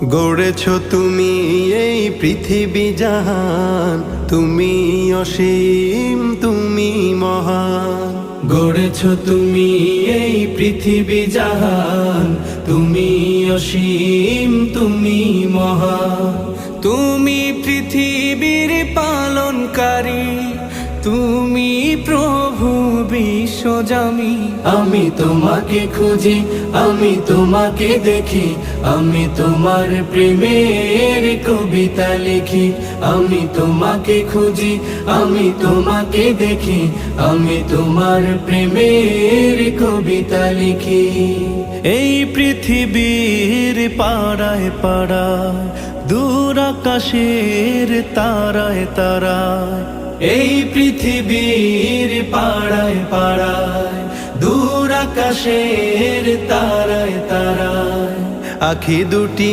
গড়েছ তুমি এই পৃথিবী জাহান, তুমি অসীম তুমি মহান। গড়েছ তুমি এই পৃথিবী জাহান, তুমি অসীম তুমি মহান। তুমি পৃথিবীর পালনকারী, তুমি প্রভু বিশ্বজামি। আমি তোমাকে খুঁজি, আমি তোমাকে দেখি, আমি তোমার প্রেমের কবিতা লিখি। আমি তোমাকে খুঁজি, আমি তোমাকে দেখি, আমি তোমার প্রেমের কবিতা লিখি। এই পৃথিবীর পাড়ায় পাড়ায়, দূর আকাশের তারায় তারায়, এই পৃথিবীর পাড়ায় পাড়ায়, দূর আকাশের তারায় তারায়, আখি দুটি